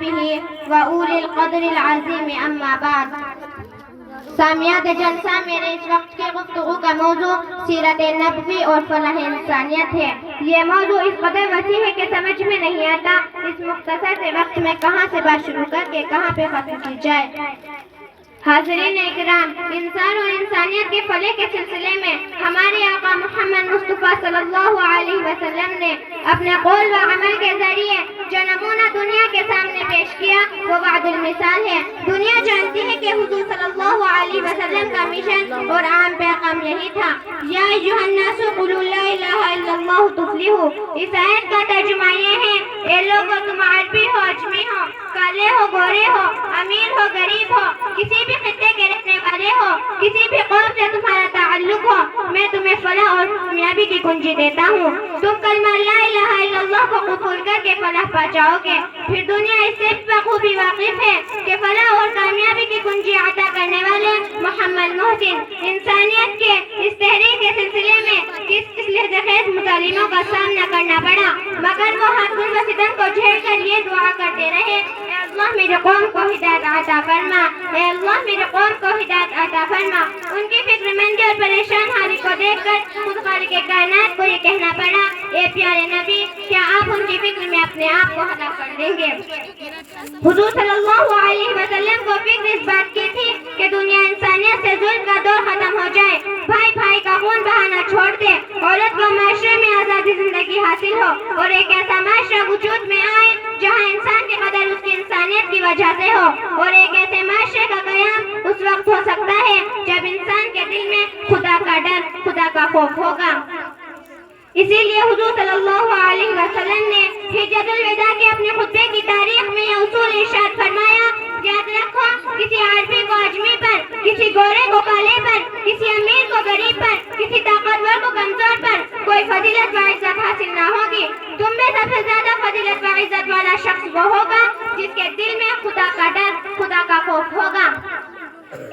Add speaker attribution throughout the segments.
Speaker 1: أصحابه وأولي القدر العظيم أما بعد. سامعات جلسہ میرے اس وقت کی گفتگو کا موضوع سیرت نبوی اور فلاح انسانیت ہے. یہ موضوع اس قدر وسیع ہے کہ سمجھ میں نہیں آتا اس مختصر سے وقت میں کہاں سے بات شروع کر کے کہاں پہ ختم کی جائے. حاضرین اکرام، انسان اور انسانیت کے فلاح کے سلسلے میں ہمارے آقا محمد مصطفیٰ صلی اللہ علیہ وسلم نے اپنے قول و عمل کے ذریعے جو نمونہ دنیا کے سامنے پیش کیا وہ وعد المثال ہے. دنیا جانتی ہے کہ حضور صلی اللہ علیہ وسلم کا مشن اور عام پیغام یہی تھا، یا ایھا الناس قولوا لا الہ الا اللہ تفلحوا. اس آیت کا ترجمہ یہ ہے، اے لوگو تم عربی ہو، اجمی ہو، کالے ہو، گورے ہو، امیر ہو، غریب ہو، کسی بھی خطے کے رہنے والے ہو، کسی بھی قوم سے تمہارا تعلق ہو، میں تمہیں فلاح اور کامیابی کی کنجی دیتا ہوں. تم کلمہ لا الہ الا اللہ کو قبول کر کے فلاح پا جاؤ گے. پھر دنیا اس سے بخوبی واقف ہے کہ فلاح اور کامیابی کی کنجی عطا کرنے والے محمد محسن انسانیت کے اس تحریک کے سلسلے میں کس لہجہ مظالموں کا سامنا کرنا پڑا، مگر وہ ہر ظلم و ستم کو جھیل کر یہ دعا کرتے رہے، اے اللہ میرے قوم کو ہدایت عطا فرما، اے اللہ میرے قوم کو ہدایت عطا فرما. ان کی فکر مندی اور پریشان حالی کو دیکھ کر خود خالق کائنات کو یہ کہنا پڑا، اے پیارے نبی، کیا آپ ان کی فکر میں اپنے آپ کو ہلاک کر دیں گے؟ حضور صلی اللہ علیہ وسلم کو فکر اس بات کی تھی کہ دنیا انسانیت سے ظلم کا دور ختم ہو جائے، بھائی بھائی کا خون بہانا چھوڑ دے، عورت کو معاشرے میں آزادی زندگی حاصل ہو اور ایک ایسا معاشرہ وجود میں آئے جہاں انسان کی قدر اس کی انسانیت کی وجہ سے ہو، اور ایک ایسے معاشرے کا قیام اس وقت ہو سکتا ہے جب انسان کے دل میں خدا کا ڈر، خدا کا خوف ہوگا. اسی لیے حضور صلی اللہ علیہ وسلم نے حجۃ الوداع کے اپنے خطبے کی تاریخ میں یہ اصول ارشاد فرمایا، یاد رکھو کسی عربی کو اجمی پر، کسی گورے کو کالے پر، کسی امیر کو غریب پر، کسی طاقتور کو کمزور پر کوئی فضیلت و عزت حاصل نہ ہوگی. تم میں سب سے زیادہ فضیلت و عزت والا شخص وہ ہوگا جس کے دل میں خدا کا ڈر، خدا کا خوف ہوگا.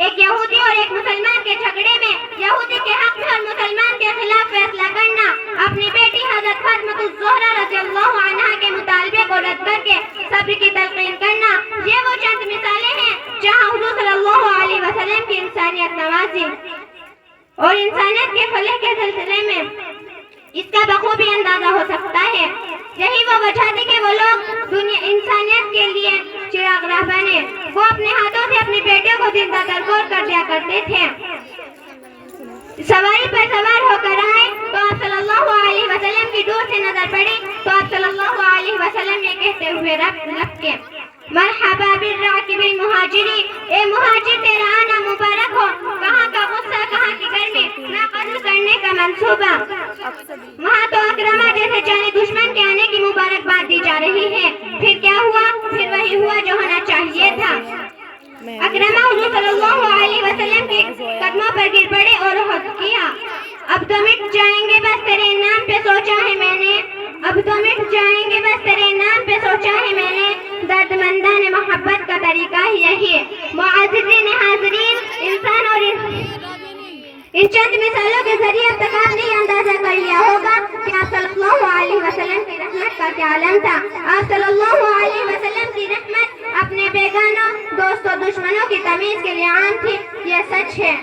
Speaker 1: ایک یہودی اور ایک مسلمان کے جھگڑے میں یہودی کے حق میں اور مسلمان کے خلاف فیصلہ کرنا، اپنی بیٹی حضرت فاطمہ الزہرا رضی اللہ عنہا کے مطالبے کو رد کر کے صبر کی تلقین کرنا، یہ وہ چند مثالیں ہیں جہاں حضور صلی اللہ علیہ وسلم کی انسانیت نوازی اور انسانیت کے فلاح کے سلسلے میں اس کا بخوبی اندازہ ہو سکتا ہے. یہی وہ وجہ تھی کہ وہ لوگ دنیا انسانیت کے لیے چراغ راہ بنے. وہ اپنے ہاتھوں سے اپنی بیٹیوں کو زندہ درگور کر دیا کرتے تھے. سواری پر سوار ہو کر آئے تو آپ صلی اللہ علیہ وسلم کی دور سے نظر پڑی تو آپ صلی اللہ علیہ وسلم یہ کہتے ہوئے لپکے، مرحبا بالراکب المہاجری، اے مہاجر تیرا آنا مبارک ہو. کہاں کا غصہ، کہاں کی گرمی، نہ قتل کرنے کا منصوبہ. وہاں تو اکرما جیسے جانی دشمن کے آنے کی مبارکباد دی جا رہی ہے. پھر کیا ہوا؟ پھر وہی ہوا جو ہونا چاہیے تھا. اکرما حضور صلی اللہ علیہ وسلم کے قدموں پر گر پڑے اور عہد کیا، اب تو مٹ جائیں گے بس تیرے نام پہ سوچا ہے میں نے، اب تو مٹ جائیں گے بس تیرے نام پہ سوچا ہے میں نے. درد مندان محبت کا طریقہ ہی یہی ہے. معززین حاضرین، انسان اور ان چند مثالوں کے ذریعے اب تک آپ نے یہ اندازہ کر لیا ہوگا کہ آپ صلی اللہ علیہ وسلم کی رحمت کا کیا عالم تھا. آپ صلی اللہ علیہ وسلم کی رحمت اپنے بیگانوں، دوستوں، دشمنوں کی تمیز کے لیے عام تھی. یہ سچ ہے.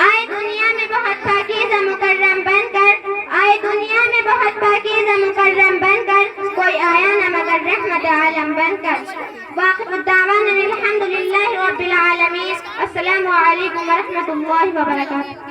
Speaker 1: آئے دنیا میں بہت پاکیزہ مکرم بن کر، آئے دنیا میں بہت پاکیزہ مکرم بن کر، کوئی آیا نہ مگر رحمت عالم بن کر. واخر الدعوانا الحمد للہ رب العالمین. السلام علیکم ورحمۃ اللہ وبرکاتہ.